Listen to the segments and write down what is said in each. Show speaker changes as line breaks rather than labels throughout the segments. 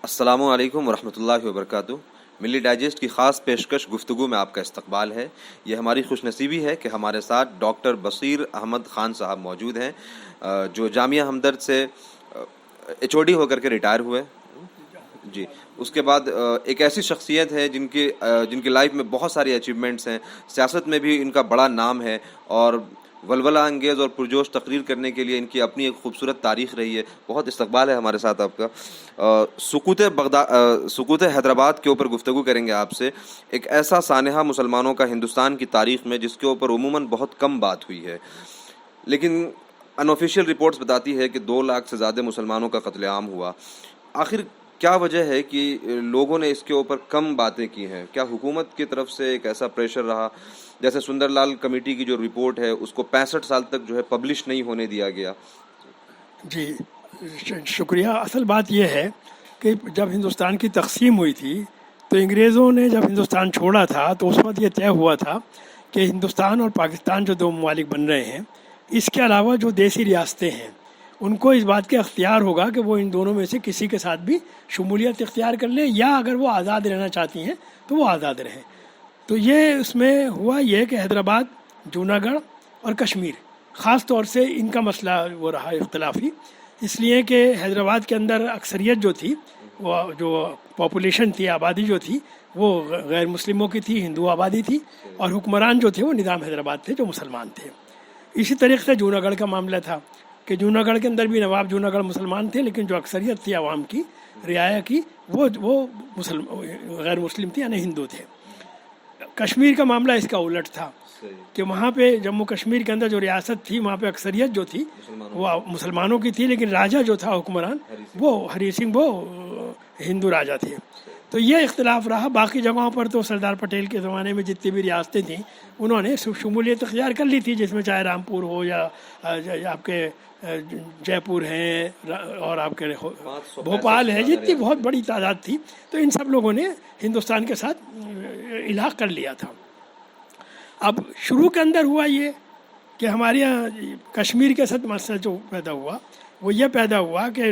السلام علیکم ورحمۃ اللہ وبرکاتہ۔ ملی ڈائجسٹ کی خاص پیشکش گفتگو میں آپ کا استقبال ہے۔ یہ ہماری خوش نصیبی ہے کہ ہمارے ساتھ ڈاکٹر بصیر احمد خان صاحب موجود ہیں، جو جامعہ ہمدرد سے HOD ہو کر کے ریٹائر ہوئے جی۔ اس کے بعد ایک ایسی شخصیت ہے جن کی لائف میں بہت ساری اچیومنٹس ہیں، سیاست میں بھی ان کا بڑا نام ہے، اور ولولہ انگیز اور پرجوش تقریر کرنے کے لیے ان کی اپنی ایک خوبصورت تاریخ رہی ہے۔ بہت استقبال ہے ہمارے ساتھ آپ کا۔ سقوط حیدرآباد کے اوپر گفتگو کریں گے آپ سے، ایک ایسا سانحہ مسلمانوں کا ہندوستان کی تاریخ میں جس کے اوپر عموماً بہت کم بات ہوئی ہے، لیکن انآفیشیل رپورٹس بتاتی ہے کہ 2 لاکھ سے زیادہ مسلمانوں کا قتل عام ہوا۔ آخر کیا وجہ ہے کہ لوگوں نے اس کے اوپر کم باتیں کی ہیں؟ کیا حکومت کی طرف سے ایک ایسا پریشر رہا؟ جیسے سندر لال کمیٹی کی جو رپورٹ ہے اس کو 65 سال تک جو ہے پبلش نہیں ہونے دیا گیا۔
جی شکریہ۔ اصل بات یہ ہے کہ جب ہندوستان کی تقسیم ہوئی تھی تو انگریزوں نے جب ہندوستان چھوڑا تھا تو اس وقت یہ طے ہوا تھا کہ ہندوستان اور پاکستان جو 2 ممالک بن رہے ہیں، اس کے علاوہ جو دیسی ریاستیں ہیں ان کو اس بات کا اختیار ہوگا کہ وہ ان دونوں میں سے کسی کے ساتھ بھی شمولیت اختیار کر لیں، یا اگر وہ آزاد رہنا چاہتی ہیں تو وہ آزاد رہیں۔ تو یہ اس میں ہوا یہ کہ حیدرآباد، جوناگڑھ اور کشمیر خاص طور سے ان کا مسئلہ وہ رہا اختلافی، اس لیے کہ حیدرآباد کے اندر اکثریت جو تھی، وہ جو پاپولیشن تھی، آبادی جو تھی، وہ غیر مسلموں کی تھی، ہندو آبادی تھی، اور حکمران جو تھے وہ نظام حیدرآباد تھے جو مسلمان تھے۔ اسی طریقے سے جوناگڑھ کا معاملہ تھا کہ جوناگڑھ کے اندر بھی نواب جوناگڑھ مسلمان تھے، لیکن جو اکثریت تھی عوام کی، رعایا کی، وہ غیر مسلم تھی، یعنی ہندو تھے۔ کشمیر کا معاملہ اس کا الٹ تھا کہ وہاں پہ جموں کشمیر کے اندر جو ریاست تھی وہاں پہ اکثریت جو تھی وہ مسلمانوں کی تھی، لیکن راجا جو تھا حکمران وہ ہری سنگھ، وہ ہندو راجا تھے۔ تو یہ اختلاف رہا۔ باقی جگہوں پر تو سردار پٹیل کے زمانے میں جتنی بھی ریاستیں تھیں انہوں نے شمولیت اختیار کر لی تھی، جس میں چاہے رامپور ہو یا آپ کے جے پور ہیں اور آپ کے بھوپال ہے، جتنی بہت بڑی تعداد تھی، تو ان سب لوگوں نے ہندوستان کے ساتھ الحاق کر لیا تھا۔ اب شروع کے اندر ہوا یہ کہ ہمارے یہاں کشمیر کے ساتھ مسئلہ جو پیدا ہوا وہ یہ پیدا ہوا کہ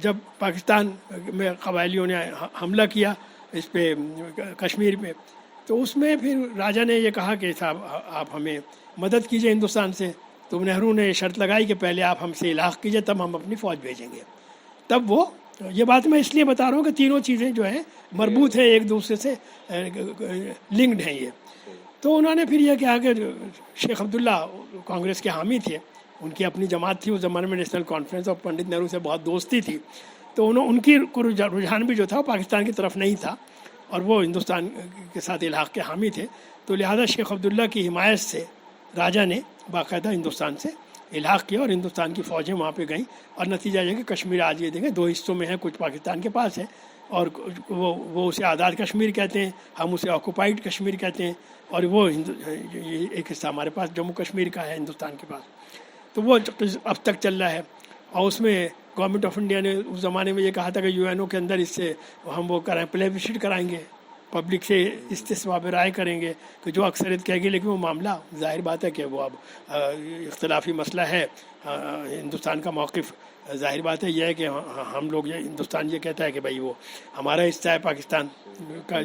جب پاکستان میں قبائلیوں نے حملہ کیا اس پہ کشمیر میں، تو اس میں پھر راجا نے یہ کہا کہ صاحب آپ ہمیں مدد کیجئے ہندوستان سے، تو نہرو نے شرط لگائی کہ پہلے آپ ہم سے الحاق کیجئے تب ہم اپنی فوج بھیجیں گے۔ تب وہ یہ بات میں اس لیے بتا رہا ہوں کہ تینوں چیزیں جو ہیں مربوط ہیں، ایک دوسرے سے لنکڈ ہیں یہ۔ تو انہوں نے پھر یہ کہا کہ شیخ عبداللہ کانگریس کے حامی تھے، ان کی اپنی جماعت تھی اس زمانے میں، نیشنل کانفرنس، اور پنڈت نہرو سے بہت دوستی تھی، تو ان کی رجحان بھی جو تھا وہ پاکستان کی طرف نہیں تھا، اور وہ ہندوستان کے ساتھ الحاق کے حامی تھے۔ تو لہذا شیخ عبداللہ کی حمایت سے راجا نے باقاعدہ ہندوستان سے الحاق کیا، اور ہندوستان کی فوجیں وہاں پہ گئیں، اور نتیجہ یہ کہ کشمیر آج یہ دیکھیں 2 حصوں میں ہے، کچھ پاکستان کے پاس ہے، اور وہ اسے آزاد کشمیر کہتے ہیں، ہم اسے آکوپائڈ کشمیر کہتے ہیں، اور وہ ایک حصہ ہمارے پاس جموں کشمیر کا ہے ہندوستان کے پاس۔ تو وہ اب تک چل رہا ہے، اور اس میں گورنمنٹ آف انڈیا نے اس زمانے میں یہ کہا تھا کہ UNO کے اندر اس سے ہم وہ پلیبسسٹ کرائیں گے، پبلک سے استفسار رائے کریں گے کہ جو اکثریت کہے گی، لیکن وہ معاملہ ظاہر بات ہے کہ وہ اب اختلافی مسئلہ ہے۔ ہندوستان کا موقف ظاہر بات ہے یہ ہے کہ ہم لوگ ہندوستان یہ کہتا ہے کہ بھائی وہ ہمارا حصہ ہے، پاکستان کا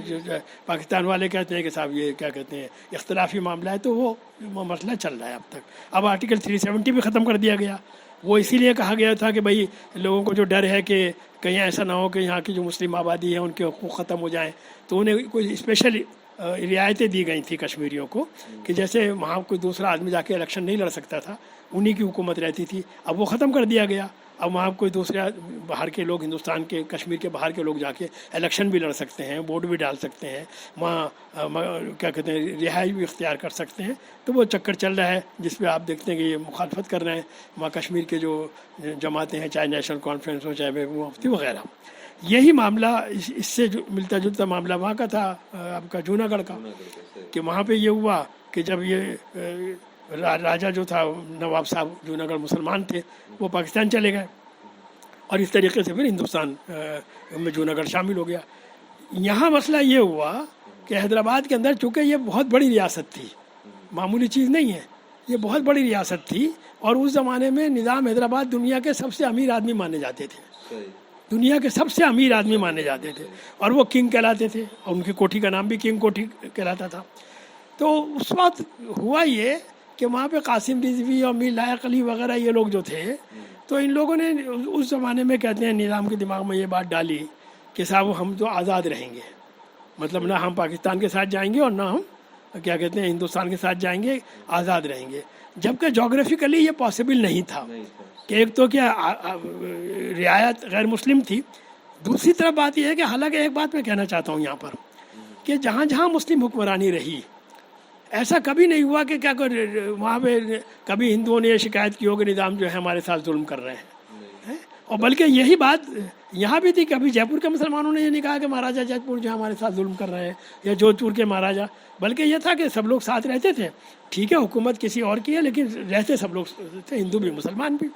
پاکستان والے کہتے ہیں کہ صاحب یہ کیا کہتے ہیں اختلافی معاملہ ہے، تو وہ مسئلہ چل رہا ہے اب تک۔ اب آرٹیکل 370 بھی ختم کر دیا گیا، وہ اسی لیے کہا گیا تھا کہ بھائی لوگوں کو جو ڈر ہے کہ کہیں ایسا نہ ہو کہ یہاں کی جو مسلم آبادی ہے ان کے حقوق ختم ہو جائیں، تو انہیں کوئی اسپیشل رعایتیں دی گئی تھیں کشمیریوں کو، کہ جیسے وہاں کوئی دوسرا آدمی جا کے الیکشن نہیں لڑ سکتا تھا، انہی کی حکومت رہتی تھی، اب وہ ختم کر دیا گیا۔ اب وہاں کوئی دوسرے باہر کے لوگ، ہندوستان کے کشمیر کے باہر کے لوگ جا کے الیکشن بھی لڑ سکتے ہیں، ووٹ بھی ڈال سکتے ہیں، وہاں کیا کہتے ہیں رہائش بھی اختیار کر سکتے ہیں۔ تو وہ چکر چل رہا ہے جس پہ آپ دیکھتے ہیں کہ یہ مخالفت کر رہے ہیں وہاں کشمیر کے جو جماعتیں ہیں، چاہے نیشنل کانفرنس ہو، چاہے مفتی وغیرہ۔ یہی معاملہ اس سے جو ملتا جلتا معاملہ وہاں کا تھا، آپ کا جوناگڑھ کا، کہ وہاں پہ یہ ہوا کہ جب یہ راجا جو تھا نواب صاحب جوناگڑھ مسلمان تھے، وہ پاکستان چلے گئے، اور اس طریقے سے پھر ہندوستان میں جوناگڑھ شامل ہو گیا۔ یہاں مسئلہ یہ ہوا کہ حیدرآباد کے اندر چونکہ یہ بہت بڑی ریاست تھی، معمولی چیز نہیں ہے، یہ بہت بڑی ریاست تھی، اور اس زمانے میں نظام حیدرآباد دنیا کے سب سے امیر آدمی مانے جاتے تھے۔ دنیا کے سب سے امیر آدمی مانے جاتے تھے اور وہ کنگ کہلاتے تھے اور ان کی کوٹھی کا نام بھی کنگ کوٹھی کہلاتا تھا. تو اس وقت ہوا یہ کہ وہاں پہ قاسم رضوی اور میر لائق علی وغیرہ یہ لوگ جو تھے تو ان لوگوں نے اس زمانے میں کہتے ہیں نظام کے دماغ میں یہ بات ڈالی کہ صاحب ہم تو آزاد رہیں گے, مطلب نہ ہم پاکستان کے ساتھ جائیں گے اور نہ ہم کیا کہتے ہیں ہندوستان کے ساتھ جائیں گے, آزاد رہیں گے. جبکہ جغرافیکلی یہ پاسبل نہیں تھا کہ ایک تو کیا رعایت غیر مسلم تھی, دوسری طرف بات یہ ہے کہ حالانکہ ایک بات میں کہنا چاہتا ہوں یہاں پر کہ جہاں جہاں مسلم حکمرانی رہی ایسا کبھی نہیں ہوا کہ کیا وہاں پہ کبھی ہندوؤں نے یہ شکایت کی ہو کہ نظام جو ہے ہمارے ساتھ ظلم کر رہے ہیں. اور بلکہ یہی بات یہاں بھی تھی, کبھی جے پور کے مسلمانوں نے یہ نہیں کہا کہ مہاراجا جے پور جو ہے ہمارے ساتھ ظلم کر رہے ہیں یا جودھ پور کے مہاراجا, بلکہ یہ تھا کہ سب لوگ ساتھ رہتے تھے. ٹھیک ہے حکومت کسی اور کی ہے لیکن رہتے سب لوگ تھے, ہندو بھی مسلمان بھی.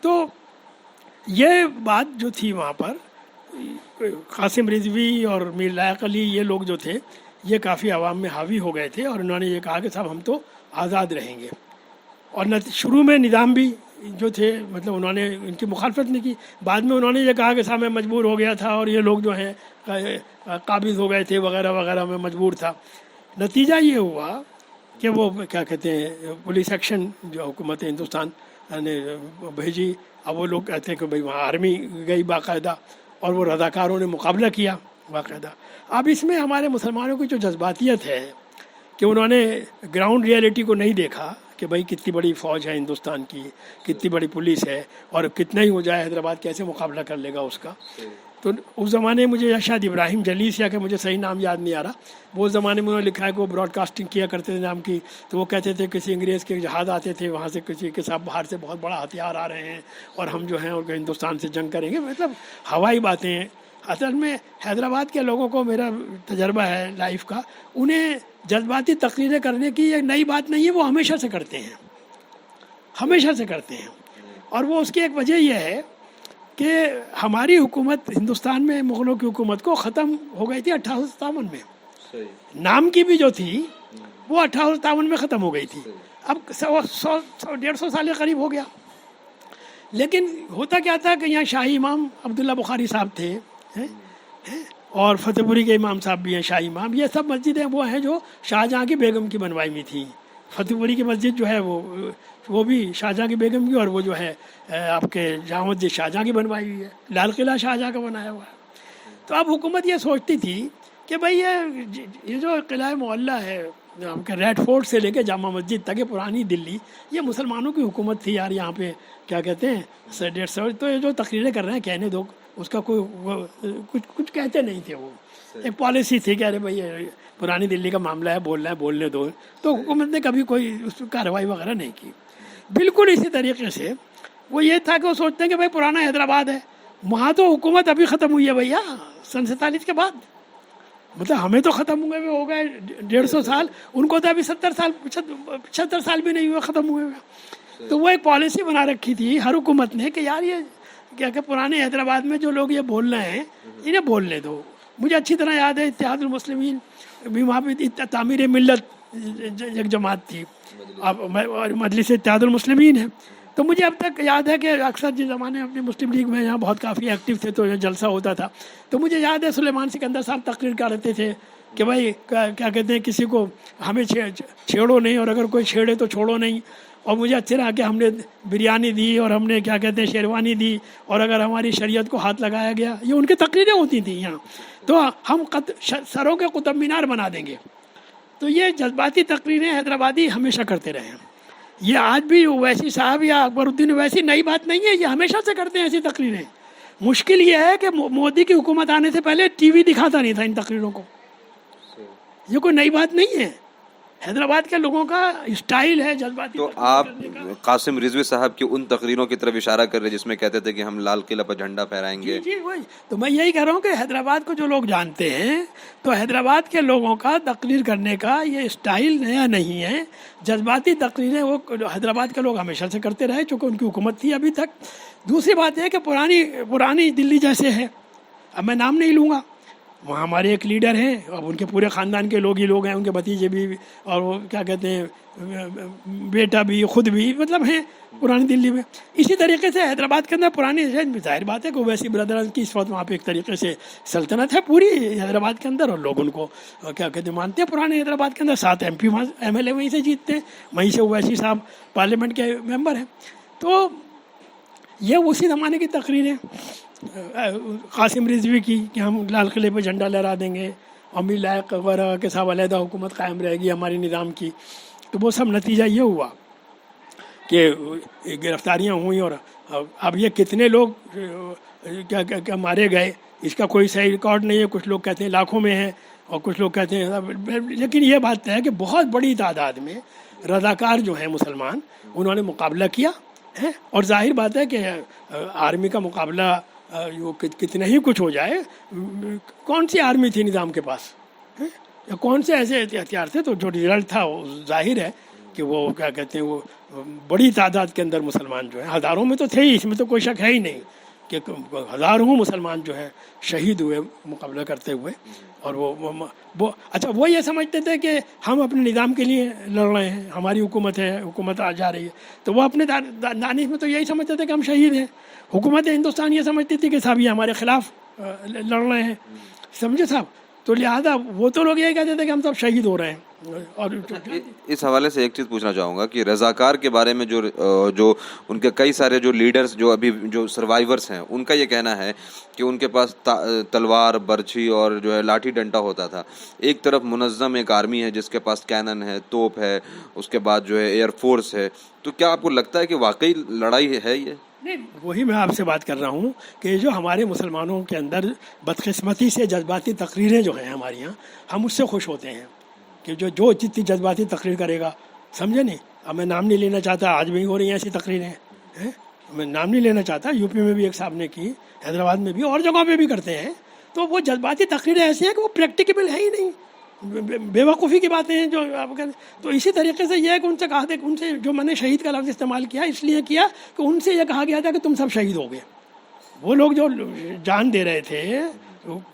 تو یہ بات جو تھی وہاں پر قاسم رضوی اور میر لائق علی یہ لوگ جو تھے یہ کافی عوام میں حاوی ہو گئے تھے اور انہوں نے یہ کہا کہ صاحب ہم تو آزاد رہیں گے. اور شروع میں نظام بھی جو تھے مطلب انہوں نے ان کی مخالفت نہیں کی, بعد میں انہوں نے یہ کہا کہ صاحب میں مجبور ہو گیا تھا اور یہ لوگ جو ہیں قابض ہو گئے تھے وغیرہ وغیرہ, میں مجبور تھا. نتیجہ یہ ہوا کہ وہ کیا کہتے ہیں پولیس ایکشن جو حکومت ہندوستان نے بھیجی. اب وہ لوگ کہتے ہیں کہ بھائی وہاں آرمی گئی باقاعدہ اور وہ رضاکاروں نے مقابلہ کیا باقاعدہ. اب اس میں ہمارے مسلمانوں کی جو جذباتیت ہے کہ انہوں نے گراؤنڈ ریئلٹی کو نہیں دیکھا کہ بھائی کتنی بڑی فوج ہے ہندوستان کی, کتنی بڑی پولیس ہے اور کتنا ہی ہو جائے حیدرآباد کیسے مقابلہ کر لے گا اس کا. تو اس زمانے میں مجھے شاید ابراہیم جلیس یا کہ مجھے صحیح نام یاد نہیں آ رہا, وہ اس زمانے میں انہوں نے لکھا ہے کہ وہ براڈ کاسٹنگ کیا کرتے تھے نام کی. تو وہ کہتے تھے کسی انگریز کے جہاز آتے تھے وہاں سے کسی کے ساتھ باہر سے بہت بڑا ہتھیار آ رہے ہیں اور ہم جو ہیں اور ہندوستان سے جنگ کریں گے, مطلب ہوائی باتیں ہیں. اصل میں حیدرآباد کے لوگوں کو میرا تجربہ ہے لائف کا, انہیں جذباتی تقریریں کرنے کی یہ نئی بات نہیں ہے, وہ ہمیشہ سے کرتے ہیں, ہمیشہ سے کرتے ہیں. اور وہ اس کی ایک وجہ یہ ہے کہ ہماری حکومت ہندوستان میں مغلوں کی حکومت کو ختم ہو گئی تھی 1857 میں. نام کی بھی جو تھی وہ 1857 میں ختم ہو گئی تھی. اب 150 سال کے قریب ہو گیا. لیکن ہوتا کیا تھا کہ یہاں شاہی امام عبداللہ بخاری صاحب تھے اور فتح پوری کے امام صاحب بھی ہیں شاہی امام. یہ سب مسجدیں وہ ہیں جو شاہجہاں کی بیگم کی بنوائی ہوئی تھیں. فتح پوری کی مسجد جو ہے وہ بھی شاہجہاں کی بیگم کی, اور وہ جو ہے آپ کے جامع مسجد شاہجہاں کی بنوائی ہوئی ہے. لال قلعہ شاہجہاں کا بنایا ہوا ہے. تو اب حکومت یہ سوچتی تھی کہ بھائی یہ جو قلعہ معلیٰ ہے آپ کے ریڈ فورٹ سے لے کے جامع مسجد تک پرانی دلی, یہ مسلمانوں کی حکومت تھی یار. یہاں پہ کیا کہتے ہیں 150. تو یہ جو تقریریں کر رہے ہیں کہنے دو, اس کا کوئی کچھ کہتے نہیں تھے. وہ ایک پالیسی تھی کہ ارے بھائی پرانی دلی کا معاملہ ہے, بولنے دو. تو حکومت نے کبھی کوئی اس پہ کارروائی وغیرہ نہیں کی. بالکل اسی طریقے سے وہ یہ تھا کہ وہ سوچتے ہیں کہ بھائی پرانا حیدرآباد ہے, وہاں تو حکومت ابھی ختم ہوئی ہے بھیا سن 47 کے بعد, مطلب ہمیں تو ختم ہوئے ہو گئے 150 سال, ان کو تو ابھی 70 سال 75 سال بھی نہیں ہوئے ختم ہوئے ہوئے. تو وہ ایک پالیسی بنا رکھی تھی ہر حکومت نے کہ یار یہ کیا کہ پرانے حیدرآباد میں جو لوگ یہ بول رہے ہیں انہیں بولنے دو. مجھے اچھی طرح یاد ہے اتحاد المسلمین بھی وہاں پہ تعمیر ملت ایک جماعت تھی, مجلس اتحاد المسلمین ہے. تو مجھے اب تک یاد ہے کہ اکثر جس زمانے اپنی مسلم لیگ میں یہاں بہت کافی ایکٹیو تھے تو یہ جلسہ ہوتا تھا. تو مجھے یاد ہے سلیمان سکندر صاحب تقریر کرتے تھے کہ بھائی کیا کہتے ہیں کسی کو ہمیں چھیڑو نہیں اور اگر کوئی چھیڑے تو چھوڑو نہیں. اور مجھے اچھے رہا کہ ہم نے بریانی دی اور ہم نے کیا کہتے ہیں شیروانی دی, اور اگر ہماری شریعت کو ہاتھ لگایا گیا, یہ ان کی تقریریں ہوتی تھیں یہاں, تو ہم سروں کے قطب مینار بنا دیں گے. تو یہ جذباتی تقریریں حیدرآبادی ہمیشہ کرتے رہے ہیں. یہ آج بھی اویسی صاحب یا اکبر الدین اویسی نئی بات نہیں ہے, یہ ہمیشہ سے کرتے ہیں ایسی تقریریں. مشکل یہ ہے کہ مودی کی حکومت آنے سے پہلے ٹی وی دکھاتا نہیں تھا ان تقریروں کو. یہ کوئی نئی بات نہیں ہے, حیدرآباد کے لوگوں کا اسٹائل ہے جذباتی.
تو آپ قاسم رضوی صاحب کی ان تقریروں کی طرف اشارہ کر رہے جس میں کہتے تھے کہ ہم لال قلعہ پر جھنڈا پھہرائیں گے.
جی وہی تو میں یہی کہہ رہا ہوں کہ حیدرآباد کو جو لوگ جانتے ہیں تو حیدرآباد کے لوگوں کا تقریر کرنے کا یہ اسٹائل نیا نہیں ہے. جذباتی تقریریں وہ حیدرآباد کے لوگ ہمیشہ سے کرتے رہے چونکہ ان کی حکومت تھی ابھی تک. دوسری بات یہ کہ پرانی دلی جیسے ہے, اب میں نام نہیں لوں گا, وہاں ہمارے ایک لیڈر ہیں، اب ان کے پورے خاندان کے لوگ ہی لوگ ہیں، ان کے بھتیجے بھی اور وہ کیا کہتے ہیں بیٹا بھی خود بھی مطلب ہیں پرانی دلی میں. اسی طریقے سے حیدرآباد کے اندر پرانی ظاہر بات ہے کہ ویسی برادران کی اس وقت وہاں پہ ایک طریقے سے سلطنت ہے پوری حیدرآباد کے اندر، اور لوگ ان کو کیا کہتے ہیں مانتے ہیں. پرانے حیدرآباد کے اندر 7 MP وہاں MLA وہیں سے جیتتے ہیں، وہیں سے اویسی صاحب پارلیمنٹ کے ممبر ہیں. تو یہ اسی زمانے کی تقریر ہے قاسم رضوی کی کہ ہم لال قلعے پہ جھنڈا لہرا دیں گے اور میر لائق وغیرہ کے ساتھ علیحدہ حکومت قائم رہے گی ہماری نظام کی. تو وہ سب نتیجہ یہ ہوا کہ گرفتاریاں ہوئیں، اور اب یہ کتنے لوگ کیا مارے گئے اس کا کوئی صحیح ریکارڈ نہیں ہے. کچھ لوگ کہتے ہیں لاکھوں میں ہے اور کچھ لوگ کہتے ہیں، لیکن یہ بات ہے کہ بہت بڑی تعداد میں رضاکار جو ہیں مسلمان انہوں نے مقابلہ کیا ہے. اور ظاہر بات ہے کہ آرمی کا مقابلہ کتنا ہی کچھ ہو جائے، کون سی آرمی تھی نظام کے پاس یا کون سے ایسے ہتھیار تھے؟ تو جو رزلٹ تھا وہ ظاہر ہے کہ وہ کیا کہتے ہیں وہ بڑی تعداد کے اندر مسلمان جو ہیں، ہزاروں میں تو تھے ہی، اس میں تو کوئی شک ہے ہی نہیں کہ ہزاروں مسلمان جو ہیں شہید ہوئے مقابلہ کرتے ہوئے. اور وہ اچھا وہ یہ سمجھتے تھے کہ ہم اپنے نظام کے لیے لڑ رہے ہیں، ہماری حکومت ہے، حکومت آ جا رہی ہے، تو وہ اپنے دانش میں تو یہی سمجھتے تھے کہ ہم شہید ہیں. حکومت ہندوستان یہ سمجھتی تھی کہ صاحب یہ ہمارے خلاف لڑ رہے ہیں، سمجھے صاحب. تو لہٰذا وہ تو لوگ یہ کہتے تھے کہ ہم سب شہید ہو رہے ہیں. اور
اس حوالے سے ایک چیز پوچھنا چاہوں گا کہ رضاکار کے بارے میں جو ان کے کئی سارے جو لیڈرز جو ابھی جو سروائیورز ہیں ان کا یہ کہنا ہے کہ ان کے پاس تلوار، برچھی اور جو ہے لاٹھی ڈنڈا ہوتا تھا. ایک طرف منظم ایک آرمی ہے جس کے پاس کینن ہے، توپ ہے، اس کے بعد جو ہے ایئر فورس ہے. تو کیا آپ کو لگتا ہے کہ واقعی لڑائی ہے یہ؟
نہیں، وہی میں آپ سے بات کر رہا ہوں کہ جو ہمارے مسلمانوں کے اندر بدقسمتی سے جذباتی تقریریں جو ہیں ہمارے یہاں، ہم اس سے خوش ہوتے ہیں کہ جو جتنی جذباتی تقریر کرے گا، سمجھے نہیں. اب میں نام نہیں لینا چاہتا، آج بھی ہو رہی ہیں ایسی تقریریں، میں نام نہیں لینا چاہتا. UP میں بھی ایک صاحب نے کی، حیدرآباد میں بھی، اور جگہوں پہ بھی کرتے ہیں. تو وہ جذباتی تقریریں ایسی ہیں کہ وہ پریکٹیکیبل ہے ہی نہیں، بے وقوفی کی باتیں ہیں جو آپ کہتے ہیں. تو اسی طریقے سے یہ ہے کہ ان سے کہا تھا، ان سے جو میں نے شہید کا لفظ استعمال کیا اس لیے کیا کہ ان سے یہ کہا گیا تھا کہ تم سب شہید ہو گئے. وہ لوگ جو جان دے رہے تھے،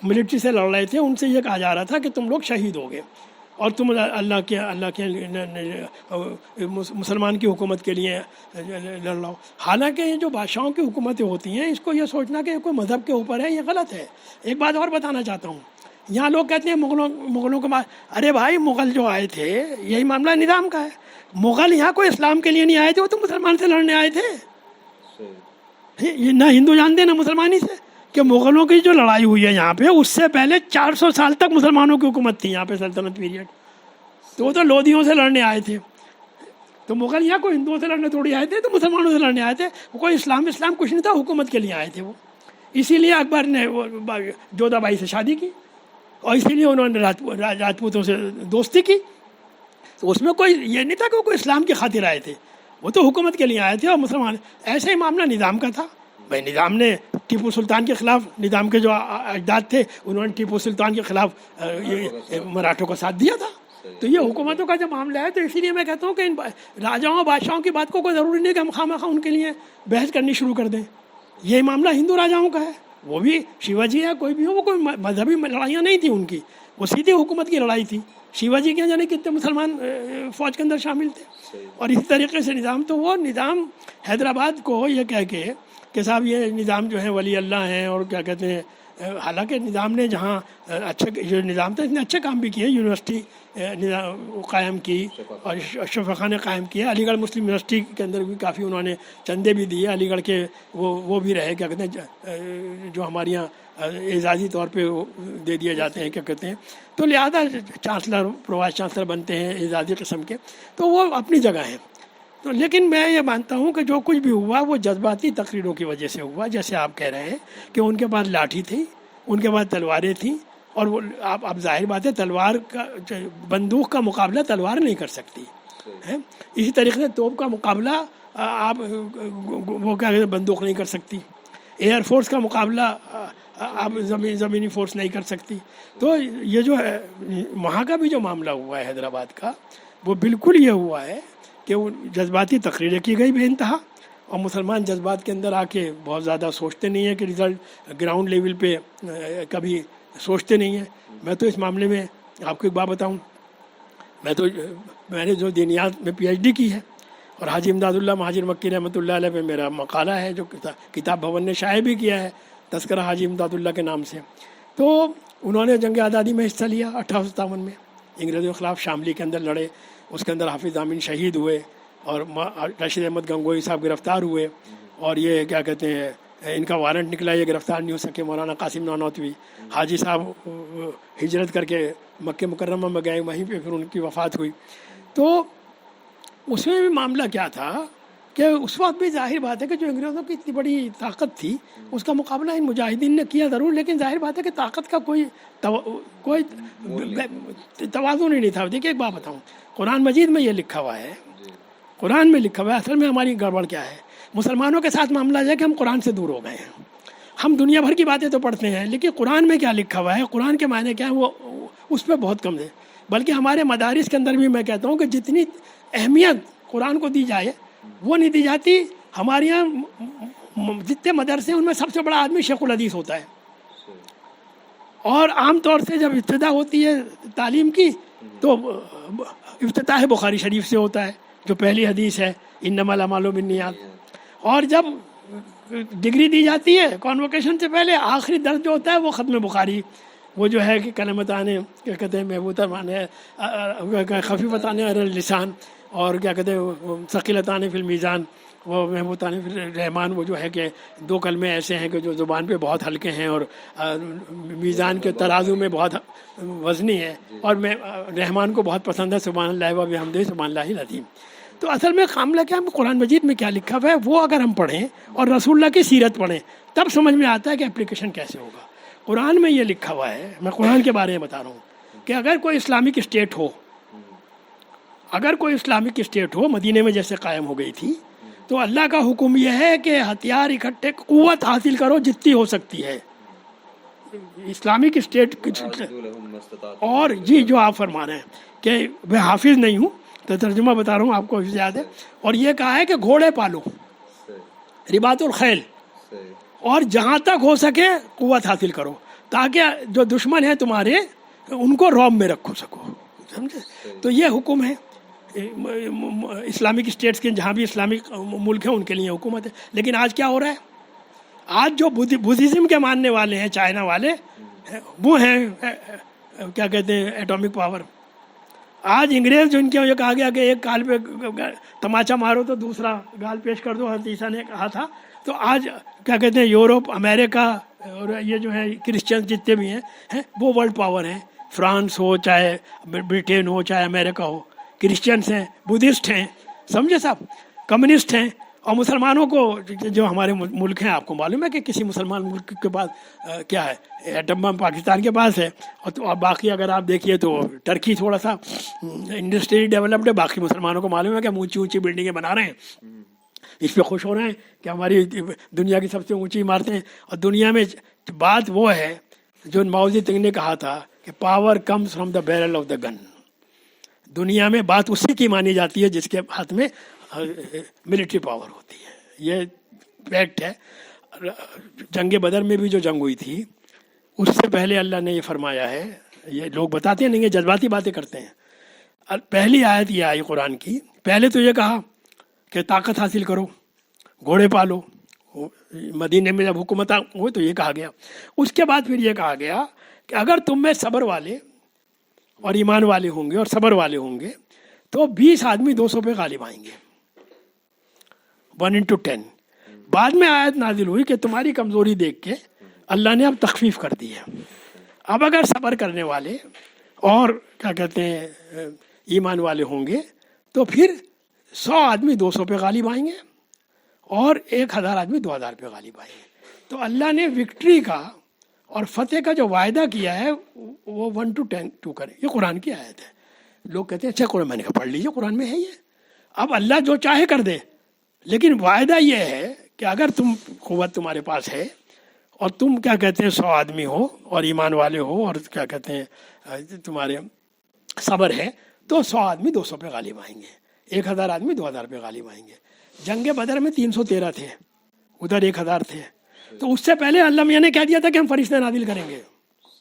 ملٹری سے لڑ رہے تھے، ان سے یہ کہا جا رہا تھا کہ تم لوگ شہید ہو گئے اور تم اللہ کے مسلمان کی حکومت کے لیے لڑ رہا ہو. حالانکہ یہ جو بادشاہوں کی حکومتیں ہوتی ہیں، اس کو یہ سوچنا کہ کوئی مذہب کے اوپر ہے، یہ غلط ہے. ایک بات اور بتانا چاہتا ہوں، یہاں لوگ کہتے ہیں مغلوں کے بعد، ارے بھائی مغل جو آئے تھے یہی معاملہ نظام کا ہے. مغل یہاں کوئی اسلام کے لیے نہیں آئے تھے، وہ تو مسلمان سے لڑنے آئے تھے. یہ نہ ہندو جانتے نہ مسلمانی سے کہ مغلوں کی جو لڑائی ہوئی ہے یہاں پہ، اس سے پہلے 400 سال تک مسلمانوں کی حکومت تھی یہاں پہ، سلطنت پیریڈ. تو وہ تو لودھیوں سے لڑنے آئے تھے. تو مغل یہاں کوئی ہندوؤں سے لڑنے تھوڑی آئے تھے، تو مسلمانوں سے لڑنے آئے تھے. کوئی اسلام کچھ نہیں تھا، حکومت کے لیے آئے تھے وہ. اسی لیے اکبر نے جودھا بائی سے شادی کی، اور اسی لیے انہوں نے راجپوتوں سے دوستی کی. تو اس میں کوئی یہ نہیں تھا کہ وہ کوئی اسلام کی خاطر آئے تھے، وہ تو حکومت کے لیے آئے تھے. اور مسلمان ایسے ہی معاملہ نظام کا تھا. بھائی نظام نے ٹیپو سلطان کے خلاف، نظام کے جو اجداد تھے انہوں نے ٹیپو سلطان کے خلاف مراٹھوں کا ساتھ دیا تھا. تو یہ حکومتوں کا جو معاملہ ہے، تو اسی لیے میں کہتا ہوں کہ ان راجاؤں بادشاہوں کی بات کو کوئی ضروری نہیں کہ ہم خواہ ان کے لیے بحث کرنی شروع کر دیں. یہ معاملہ ہندو راجاؤں کا ہے، وہ بھی شیوا جی ہے، کوئی بھی ہو، وہ کوئی مذہبی لڑائیاں نہیں تھیں ان کی، وہ سیدھی حکومت کی لڑائی تھی. شیوا جی کے جانے کتنے مسلمان فوج کے اندر شامل تھے. اور اسی طریقے سے نظام، تو وہ نظام حیدرآباد کو یہ کہہ کے کہ صاحب یہ نظام جو ہے ولی اللہ ہیں اور کیا کہتے ہیں، حالانکہ نظام نے جہاں اچھے جو نظام تھا اس نے اچھے کام بھی کیے. یونیورسٹی قائم کی اور شفاخانے قائم کیے. علی گڑھ مسلم یونیورسٹی کے اندر بھی کافی انہوں نے چندے بھی دیے. علی گڑھ کے وہ بھی رہے، کیا کہتے ہیں، جو ہمارے یہاں اعزازی طور پہ دے دیے جاتے ہیں، کیا کہتے ہیں. تو لہٰذا چانسلر، پرو وائس چانسلر بنتے ہیں اعزازی قسم کے، تو وہ اپنی جگہ ہیں. تو لیکن میں یہ مانتا ہوں کہ جو کچھ بھی ہوا وہ جذباتی تقریروں کی وجہ سے ہوا. جیسے آپ کہہ رہے ہیں کہ ان کے پاس لاٹھی تھی، ان کے پاس تلواریں تھیں، اور وہ آپ ظاہر بات ہے تلوار کا، بندوق کا مقابلہ تلوار نہیں کر سکتی ہے. اسی طریقے سے توپ کا مقابلہ آپ وہ کیا کہتے ہیں بندوق نہیں کر سکتی. ایئر فورس کا مقابلہ آپ زمینی فورس نہیں کر سکتی. تو یہ جو ہے وہاں کا بھی جو معاملہ ہوا ہے حیدرآباد کا، وہ بالکل یہ ہوا ہے کہ وہ جذباتی تقریریں کی گئی بے انتہا. اور مسلمان جذبات کے اندر آ کے بہت زیادہ سوچتے نہیں ہیں کہ رزلٹ گراؤنڈ لیول پہ کبھی سوچتے نہیں ہیں. میں تو اس معاملے میں آپ کو ایک بات بتاؤں, میں نے جو دینیات میں پی ایچ ڈی کی ہے, اور حاجی امداد اللہ مہاجر مکی رحمۃ اللہ علیہ پہ میرا مقالہ ہے جو کتاب بھون نے شائع بھی کیا ہے, تذکرہ حاجی امداد اللہ کے نام سے. تو انہوں نے جنگ آزادی میں حصہ لیا 1857 میں, انگریزوں کے خلاف شاملی کے اندر لڑے. اس کے اندر حافظ امین شہید ہوئے, اور رشید احمد گنگوئی صاحب گرفتار ہوئے, اور یہ کیا کہتے ہیں ان کا وارنٹ نکلا, یہ گرفتار نہیں ہو سکے. مولانا قاسم نانوتوی حاجی صاحب ہجرت کر کے مکہ مکرمہ میں گئے, وہیں پہ پھر ان کی وفات ہوئی. تو اس میں بھی معاملہ کیا تھا کہ اس وقت بھی ظاہر بات ہے کہ جو انگریزوں کی اتنی بڑی طاقت تھی اس کا مقابلہ ان مجاہدین نے کیا ضرور, لیکن ظاہر بات ہے کہ طاقت کا کوئی توازن ہی نہیں تھا. دیکھیے ایک بات بتاؤں, قرآن مجید میں یہ لکھا ہوا ہے, قرآن میں لکھا ہوا ہے. اصل میں ہماری گڑبڑ کیا ہے, مسلمانوں کے ساتھ معاملہ ہے کہ ہم قرآن سے دور ہو گئے ہیں. ہم دنیا بھر کی باتیں تو پڑھتے ہیں, لیکن قرآن میں کیا لکھا ہوا ہے, قرآن کے معنی کیا ہے, وہ اس پہ بہت کم ہے. بلکہ ہمارے مدارس کے اندر بھی میں کہتا ہوں کہ جتنی اہمیت قرآن کو دی جائے وہ نہیں دی جاتی. ہمارے یہاں جتنے مدرسے ہیں ان میں سب سے بڑا آدمی شیخ الحدیث ہوتا ہے, اور عام طور سے جب ابتدا ہوتی ہے تعلیم کی تو افتتاح بخاری شریف سے ہوتا ہے جو پہلی حدیث ہے, انما الاعمال بالنیات. اور جب ڈگری دی جاتی ہے کانوکیشن سے پہلے آخری درس جو ہوتا ہے وہ ختم بخاری, وہ جو ہے کہ کلمتان کیا کہتے ہیں محبوبتان خفیفتان علی اللسان, اور کیا کہتے ہیں ثقیلتان فی المیزان, وہ محبوبتان فی الرحمان, وہ جو ہے کہ دو کلمے ایسے ہیں کہ جو زبان پہ بہت ہلکے ہیں اور میزان کے ترازو میں بہت وزنی ہے, اور میں رحمان کو بہت پسند ہے. سبحان اللہ و بحمدہ سبحان اللہ العظیم. تو اصل میں معاملہ کیا ہے, قرآن مجید میں کیا لکھا ہوا ہے وہ اگر ہم پڑھیں اور رسول اللہ کی سیرت پڑھیں تب سمجھ میں آتا ہے کہ اپلیکیشن کیسے ہوگا. قرآن میں یہ لکھا ہوا ہے, میں قرآن کے بارے میں بتا رہا ہوں, کہ اگر کوئی اسلامک اسٹیٹ ہو, اگر کوئی اسلامک اسٹیٹ ہو مدینے میں جیسے قائم ہو گئی تھی, تو اللہ کا حکم یہ ہے کہ ہتھیار اکٹھے قوت حاصل کرو جتنی ہو سکتی ہے. اسلامک اسٹیٹ اور جی جو آپ فرما رہے ہیں کہ میں حافظ نہیں ہوں تو ترجمہ بتا رہا ہوں آپ کو یاد ہے, اور یہ کہا ہے کہ گھوڑے پالو, رباط الخیل, اور جہاں تک ہو سکے قوت حاصل کرو تاکہ جو دشمن ہیں تمہارے ان کو روب میں رکھو سکو. سمجھے؟ تو یہ حکم ہے اسلامک اسٹیٹس کے, جہاں بھی اسلامک ملک ہیں ان کے لیے حکومت ہے. لیکن آج کیا ہو رہا ہے, آج جو بدھزم کے ماننے والے ہیں چائنا والے, وہ ہیں کیا کہتے ہیں ایٹامک پاور. آج انگریز جو ان کے یہ کہا گیا کہ ایک گال پہ تماچا مارو تو دوسرا گال پیش کر دو, حضرت عیسیٰ نے کہا تھا. تو آج کیا کہتے ہیں یورپ, امریکہ اور یہ جو ہے کرسچن جتنے بھی ہیں وہ ورلڈ پاور ہیں. فرانس ہو چاہے برٹین ہو چاہے امریکہ ہو, کرسچنس ہیں, بدھسٹ ہیں, سمجھے صاحب, کمیونسٹ ہیں. اور مسلمانوں کو جو ہمارے ملک ہیں, آپ کو معلوم ہے کہ کسی مسلمان ملک کے پاس کیا ہے, ایٹم بم پاکستان کے پاس ہے. اور باقی اگر آپ دیکھیے تو ٹرکی تھوڑا سا انڈسٹری ڈیولپڈ ہے, باقی مسلمانوں کو معلوم ہے کہ ہم اونچی اونچی بلڈنگیں بنا رہے ہیں, اس پہ خوش ہو رہے ہیں کہ ہماری دنیا کی سب سے اونچی عمارتیں. اور دنیا میں بات وہ ہے جو ماؤ زے تنگ نے کہا تھا کہ power comes from the barrel of the gun. دنیا میں بات اسی کی مانی جاتی ہے جس کے ہاتھ میں ملٹری پاور ہوتی ہے. یہ فیکٹ ہے. جنگ بدر میں بھی جو جنگ ہوئی تھی اس سے پہلے اللہ نے یہ فرمایا ہے, یہ لوگ بتاتے نہیں ہیں, جذباتی باتیں کرتے ہیں. پہلی آیت یہ آئی قرآن کی, پہلے تو یہ کہا کہ طاقت حاصل کرو, گھوڑے پالو. مدینے میں جب حکومت ہوئی تو یہ کہا گیا. اس کے بعد پھر یہ کہا گیا کہ اگر تم میں صبر والے اور ایمان والے ہوں گے اور صبر والے ہوں گے تو 20 آدمی 200 پہ غالب آئیں گے, 1:10. بعد میں آیت نازل ہوئی کہ تمہاری کمزوری دیکھ کے اللہ نے اب تخفیف کر دی ہے. اب اگر صبر کرنے والے اور کیا کہتے ہیں ایمان والے ہوں گے تو پھر 100 آدمی 200 پہ غالب آئیں گے اور 1000 آدمی 2000 پہ غالب آئیں گے. تو اللہ نے وکٹری کا اور فتح کا جو وعدہ کیا ہے وہ 1:10 کرے. یہ قرآن کی آیت ہے. لوگ کہتے ہیں اچھا قرآن, میں نے کہا پڑھ لیجیے قرآن میں ہے یہ. اب اللہ جو چاہے کر دے, لیکن وعدہ یہ ہے کہ اگر تم قوت تمہارے پاس ہے اور تم کیا کہتے ہیں 100 آدمی ہو اور ایمان والے ہو اور کیا کہتے ہیں تمہارے صبر ہے تو 100 آدمی 200 پہ غالب آئیں گے, 1000 آدمی 2000 پہ غالب آئیں گے. جنگ بدر میں 313 تھے, ادھر 1000 تھے. تو اس سے پہلے اللہ میاں نے کہہ دیا تھا کہ ہم فرشتے نازل کریں گے.